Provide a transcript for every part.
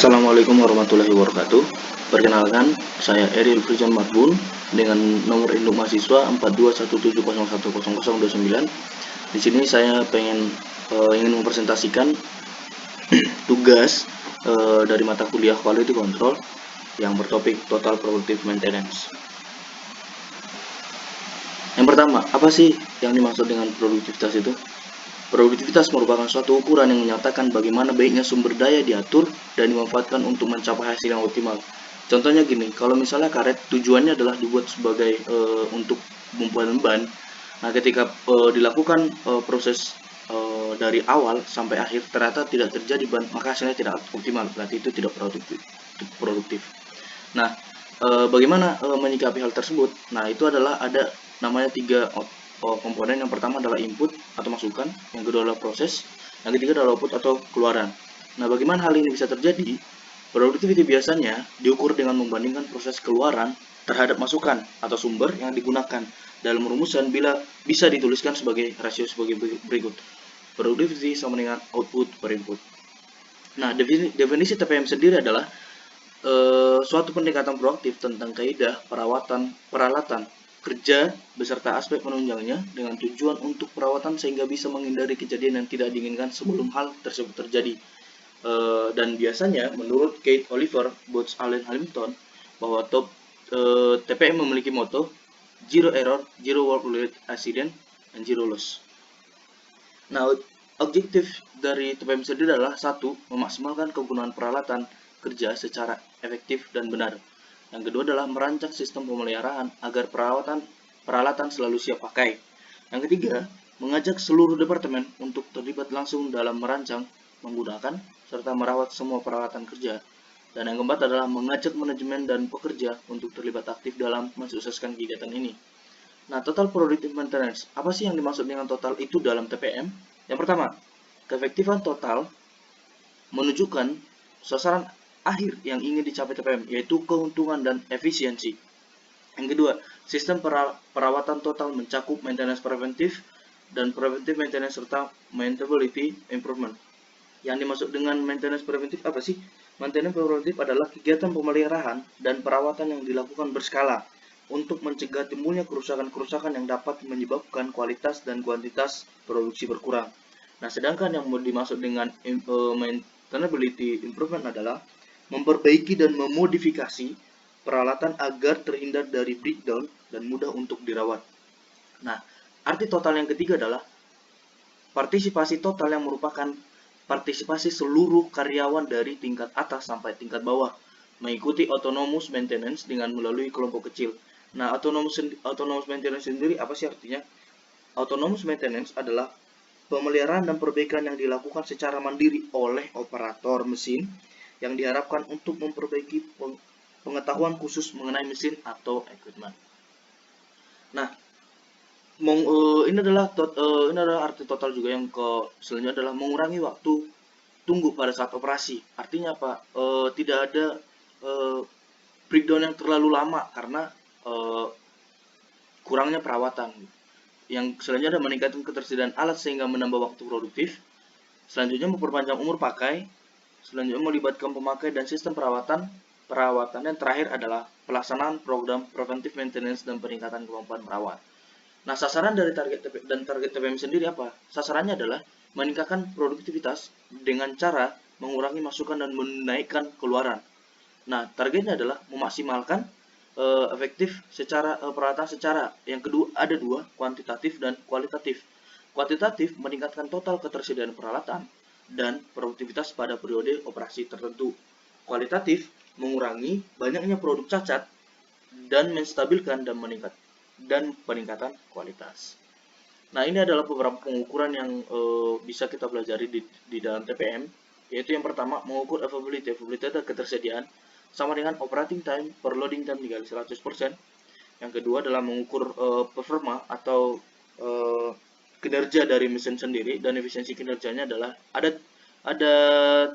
Assalamualaikum warahmatullahi wabarakatuh. Perkenalkan, saya Eril Firjan Marbun dengan nomor induk mahasiswa 4217010029. Di sini saya ingin mempresentasikan tugas dari mata kuliah Quality Control yang bertopik Total Productive Maintenance. Yang pertama, apa sih yang dimaksud dengan produktivitas itu? Produktivitas merupakan suatu ukuran yang menyatakan bagaimana baiknya sumber daya diatur dan dimanfaatkan untuk mencapai hasil yang optimal. Contohnya gini, kalau misalnya karet tujuannya adalah dibuat sebagai untuk membuat ban. Nah, ketika dilakukan proses dari awal sampai akhir ternyata tidak terjadi ban, maka hasilnya tidak optimal. Berarti itu tidak produktif. Nah, bagaimana menyikapi hal tersebut? Nah, itu adalah ada namanya tiga komponen. Yang pertama adalah input atau masukan, yang kedua adalah proses, yang ketiga adalah output atau keluaran. Nah, bagaimana hal ini bisa terjadi? Productivity biasanya diukur dengan membandingkan proses keluaran terhadap masukan atau sumber yang digunakan. Dalam rumusan bila bisa dituliskan sebagai rasio sebagai berikut. Productivity sama dengan output per input. Nah, definisi TPM sendiri adalah suatu pendekatan proaktif tentang kaidah peralatan kerja beserta aspek penunjangnya dengan tujuan untuk perawatan sehingga bisa menghindari kejadian yang tidak diinginkan sebelum hal tersebut terjadi. Dan biasanya menurut Kate Oliver, Boots Allen Hamilton, bahwa TPM memiliki moto Zero Error, Zero Work-Related Accident, and Zero Loss. Nah, objektif dari TPM sendiri adalah satu, memaksimalkan kegunaan peralatan kerja secara efektif dan benar. Yang kedua adalah merancang sistem pemeliharaan agar peralatan selalu siap pakai. Yang ketiga, mengajak seluruh departemen untuk terlibat langsung dalam merancang, menggunakan, serta merawat semua peralatan kerja. Dan yang keempat adalah mengajak manajemen dan pekerja untuk terlibat aktif dalam mensukseskan kegiatan ini. Nah, total productive maintenance, apa sih yang dimaksud dengan total itu dalam TPM? Yang pertama, keefektifan total menunjukkan sasaran akhir yang ingin dicapai TPM, yaitu keuntungan dan efisiensi. Yang kedua, sistem perawatan total mencakup maintenance preventif dan preventive maintenance serta maintainability improvement. Yang dimaksud dengan maintenance preventif apa sih? Maintenance preventif adalah kegiatan pemeliharaan dan perawatan yang dilakukan berskala untuk mencegah timbulnya kerusakan-kerusakan yang dapat menyebabkan kualitas dan kuantitas produksi berkurang. Nah, sedangkan yang dimaksud dengan maintainability improvement adalah memperbaiki dan memodifikasi peralatan agar terhindar dari breakdown dan mudah untuk dirawat. Nah, arti total yang ketiga adalah partisipasi total yang merupakan partisipasi seluruh karyawan dari tingkat atas sampai tingkat bawah mengikuti autonomous maintenance dengan melalui kelompok kecil. Nah, autonomous maintenance sendiri apa sih artinya? Autonomous maintenance adalah pemeliharaan dan perbaikan yang dilakukan secara mandiri oleh operator mesin yang diharapkan untuk memperbaiki pengetahuan khusus mengenai mesin atau equipment. Nah, ini adalah arti total juga. Yang selanjutnya adalah mengurangi waktu tunggu pada saat operasi. Artinya apa? Tidak ada breakdown yang terlalu lama karena kurangnya perawatan. Yang selanjutnya adalah meningkatkan ketersediaan alat sehingga menambah waktu produktif. Selanjutnya memperpanjang umur pakai. Selanjutnya melibatkan pemakai dan sistem perawatan. Dan terakhir adalah pelaksanaan program preventive maintenance dan peningkatan kemampuan merawat. Nah, sasaran dari target TPM sendiri apa? Sasarannya adalah meningkatkan produktivitas dengan cara mengurangi masukan dan menaikkan keluaran. Nah, targetnya adalah memaksimalkan efektif secara peralatan secara. Yang kedua ada dua, kuantitatif dan kualitatif. Kuantitatif meningkatkan total ketersediaan peralatan dan produktivitas pada periode operasi tertentu. Kualitatif mengurangi banyaknya produk cacat dan menstabilkan dan peningkatan kualitas. Nah, ini adalah beberapa pengukuran yang bisa kita pelajari di dalam TPM, yaitu yang pertama mengukur availability. Availability adalah ketersediaan sama dengan operating time per loading time dikali 100%. Yang kedua adalah mengukur performa atau kinerja dari mesin sendiri, dan efisiensi kinerjanya adalah ada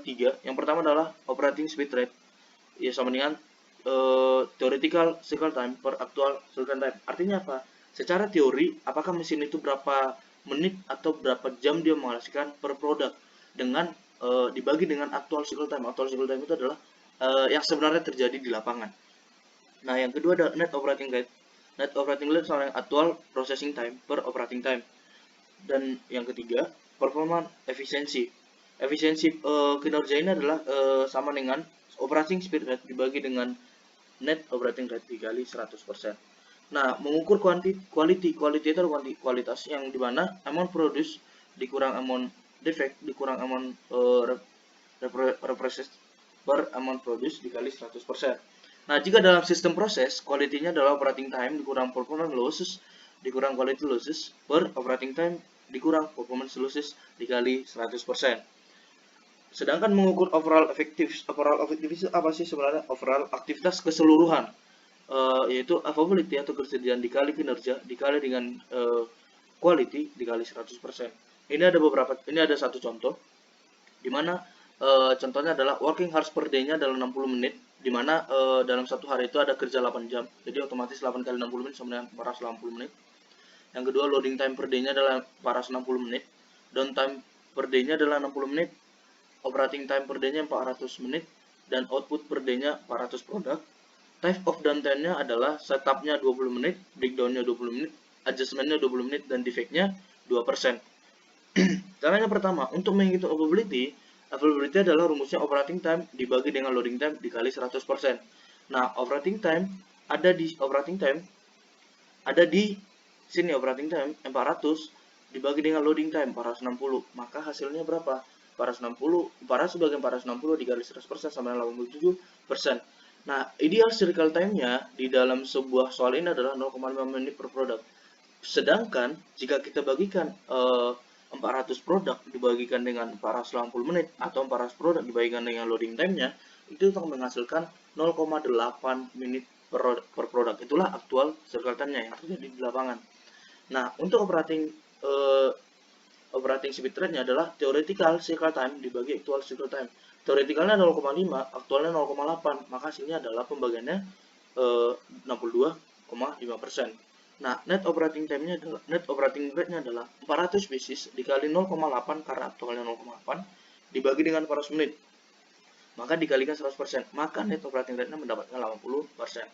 tiga. Yang pertama adalah operating speed rate, ya sama dengan theoretical cycle time per actual cycle time. Artinya apa? Secara teori, apakah mesin itu berapa menit atau berapa jam dia menghasilkan per produk dengan dibagi dengan actual cycle time. Actual cycle time itu adalah yang sebenarnya terjadi di lapangan. Nah, yang kedua adalah net operating rate. Net operating rate sama yang actual processing time per operating time. Dan yang ketiga, performa efisiensi. Efisiensi kinerja ini adalah sama dengan operating speed rate dibagi dengan net operating rate dikali 100%. Nah, mengukur quality itu adalah kualitas yang dimana amount produce dikurang amount defect dikurang amount reprocess per amount produce dikali 100%. Nah, jika dalam sistem proses, quality-nya adalah operating time dikurang performance losses dikurang quality losses per operating time dikurang performance losses dikali 100%. Sedangkan mengukur overall effective itu apa sih sebenarnya? Overall aktivitas keseluruhan, yaitu availability atau ketersediaan dikali kinerja dikali dengan quality dikali 100%. Ini ada satu contoh di mana contohnya adalah working hours per day-nya adalah 60 menit, di mana dalam satu hari itu ada kerja 8 jam. Jadi otomatis 8 kali 60 menit sama dengan 480 menit. Yang kedua, loading time per day-nya adalah 460 menit. Downtime per day-nya adalah 60 menit. Operating time per day-nya 400 menit. Dan output per day-nya 400 produk. Type of downtime-nya adalah setup-nya 20 menit, breakdown-nya 20 menit, adjustment-nya 20 menit, dan defect-nya 2%. Caranya pertama, untuk menghitung availability adalah rumusnya operating time dibagi dengan loading time dikali 100%. Nah, operating time ada di sini operating time 400 dibagi dengan loading time 460. Maka hasilnya berapa? 400 sebagai 460 dikali 100% sama dengan 87%. Nah, ideal cycle time-nya di dalam sebuah soal ini adalah 0,5 menit per produk. Sedangkan jika kita bagikan 400 produk dibagikan dengan 480 menit atau 400 produk dibagikan dengan loading time-nya, itu akan menghasilkan 0,8 menit per produk. Itulah aktual cycle time-nya yang terjadi di lapangan. Nah, untuk operating speed rate-nya adalah theoretical cycle time dibagi actual cycle time. Theoreticalnya 0,5, aktualnya 0,8, maka hasilnya adalah pembagiannya 62,5%. Nah, net operating rate-nya adalah 400 pieces dikali 0,8 karena aktualnya 0,8 dibagi dengan 400 menit. Maka dikalikan 100%, maka net operating rate-nya mendapatkan 80%.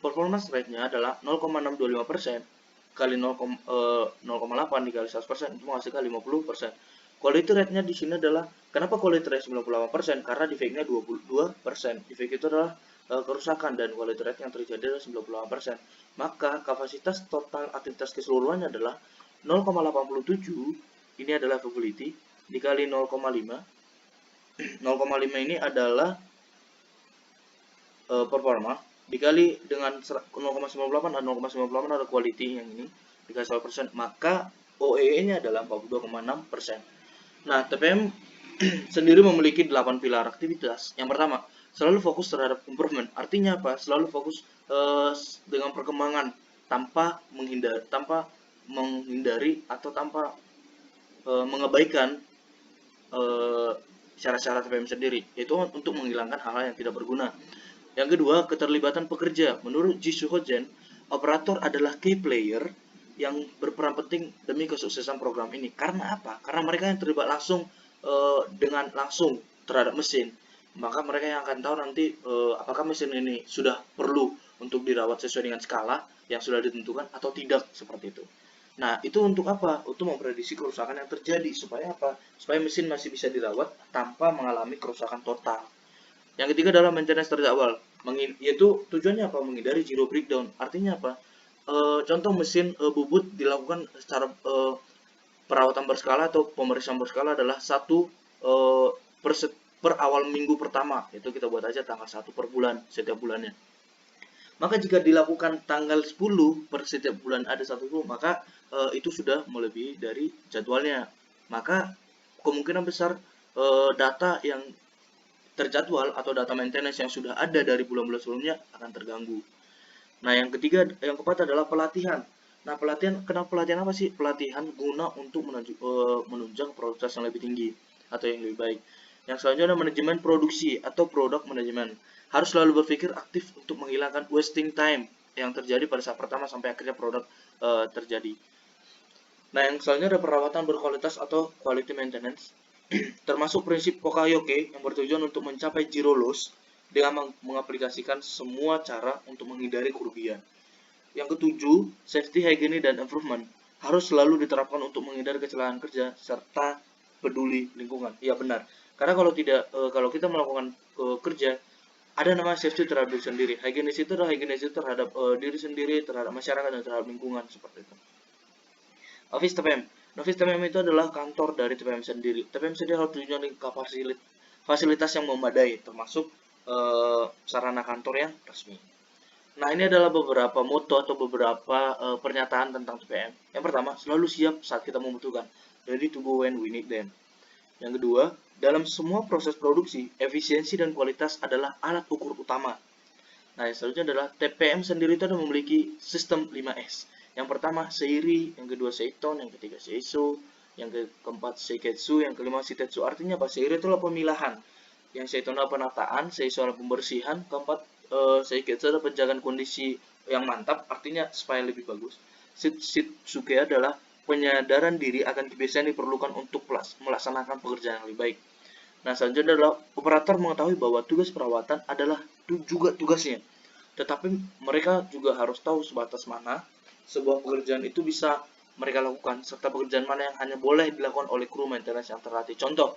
Performance rate-nya adalah 0,625% kali 0,8 dikali 100% itu menghasilkan 50%. Quality rate-nya di sini adalah, kenapa quality rate 98%? Karena defect-nya 22%. Defect itu adalah kerusakan dan quality rate yang terjadi adalah 98%. Maka kapasitas total aktivitas keseluruhannya adalah 0,87, ini adalah availability, dikali 0,5. 0,5 ini adalah performa, dikali dengan 0,98 dan 0,98 ada quality yang ini dikali 100%, maka OEE-nya adalah 42,6%. Nah, TPM sendiri memiliki 8 pilar aktivitas. Yang pertama, selalu fokus terhadap improvement. Artinya apa? Selalu fokus dengan perkembangan tanpa menghindari atau tanpa mengabaikan syarat-syarat TPM sendiri, yaitu untuk menghilangkan hal-hal yang tidak berguna. Yang kedua, keterlibatan pekerja. Menurut Ji Suhojen, operator adalah key player yang berperan penting demi kesuksesan program ini. Karena apa? Karena mereka yang terlibat langsung langsung terhadap mesin. Maka mereka yang akan tahu nanti apakah mesin ini sudah perlu untuk dirawat sesuai dengan skala yang sudah ditentukan atau tidak, seperti itu. Nah, itu untuk apa? Untuk memprediksi kerusakan yang terjadi. Supaya apa? Supaya mesin masih bisa dirawat tanpa mengalami kerusakan total. Yang ketiga adalah maintenance terjadwal, yaitu tujuannya apa? Menghindari zero breakdown. Artinya apa? Contoh mesin bubut dilakukan secara perawatan berskala atau pemeriksaan berskala adalah satu per awal minggu pertama. Itu kita buat aja tanggal 1 per bulan setiap bulannya. Maka jika dilakukan tanggal 10 per setiap bulan ada 1 maka itu sudah melebihi dari jadwalnya. Maka kemungkinan besar data yang terjadwal atau data maintenance yang sudah ada dari bulan-bulan sebelumnya akan terganggu. Nah, yang keempat adalah pelatihan. Nah, kenapa pelatihan apa sih? Pelatihan guna untuk menunjang produktivitas yang lebih tinggi atau yang lebih baik. Yang selanjutnya manajemen produksi atau product management. Harus selalu berpikir aktif untuk menghilangkan wasting time yang terjadi pada saat pertama sampai akhirnya produk terjadi. Nah, yang selanjutnya ada perawatan berkualitas atau quality maintenance. termasuk prinsip Kokayoke yang bertujuan untuk mencapai zero loss dengan mengaplikasikan semua cara untuk menghindari kerugian. Yang ketujuh, safety, hygiene, dan improvement harus selalu diterapkan untuk menghindari kecelakaan kerja serta peduli lingkungan. Ya benar. Karena kalau kita melakukan kerja, ada namanya safety terhadap diri sendiri. Hygiene itu adalah hygiene itu terhadap diri sendiri, terhadap masyarakat, dan terhadap lingkungan seperti itu. Office TPM. Office TPM itu adalah kantor dari TPM sendiri. TPM sendiri harus tujuan ke fasilitas yang memadai, termasuk sarana kantor yang resmi. Nah, ini adalah beberapa moto atau beberapa pernyataan tentang TPM. Yang pertama, selalu siap saat kita membutuhkan. Ready to go when we need them. Yang kedua, dalam semua proses produksi, efisiensi dan kualitas adalah alat ukur utama. Nah, yang selanjutnya adalah TPM sendiri itu ada memiliki sistem 5S. Yang pertama, Seiri, yang kedua Seiton, yang ketiga Seiso, yang keempat Seiketsu, yang kelima Shitetsu. Artinya apa? Seiri itu adalah pemilahan. Yang Seiton adalah penataan, Seiso adalah pembersihan, keempat Seiketsu adalah penjagaan kondisi yang mantap, artinya supaya lebih bagus. Shitsuke adalah penyadaran diri akan kebiasaan yang diperlukan untuk melaksanakan pekerjaan yang lebih baik. Nah, selanjutnya adalah operator mengetahui bahwa tugas perawatan adalah juga tugasnya. Tetapi mereka juga harus tahu sebatas mana sebuah pekerjaan itu bisa mereka lakukan, serta pekerjaan mana yang hanya boleh dilakukan oleh kru maintenance yang terlatih. Contoh,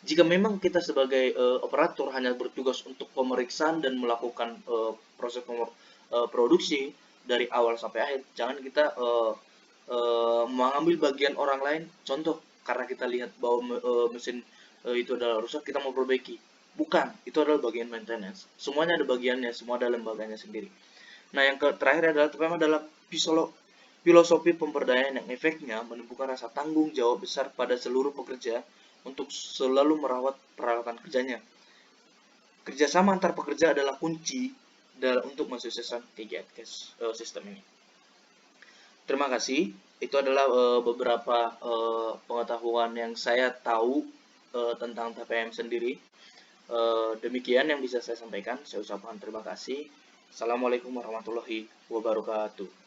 jika memang kita sebagai operator hanya bertugas untuk pemeriksaan dan melakukan proses produksi dari awal sampai akhir, jangan kita mengambil bagian orang lain. Contoh, karena kita lihat bahwa mesin itu adalah rusak, kita mau perbaiki. Bukan, itu adalah bagian maintenance. Semuanya ada bagiannya, semua ada lembaganya sendiri. Nah, yang terakhir adalah TPM adalah filosofi pemberdayaan yang efeknya menumbuhkan rasa tanggung jawab besar pada seluruh pekerja untuk selalu merawat peralatan kerjanya. Kerjasama antar pekerja adalah kunci untuk mensukseskan kegiatan sistem ini. Terima kasih. Itu adalah beberapa pengetahuan yang saya tahu tentang TPM sendiri. Demikian yang bisa saya sampaikan. Saya ucapkan terima kasih. Assalamualaikum warahmatullahi wabarakatuh.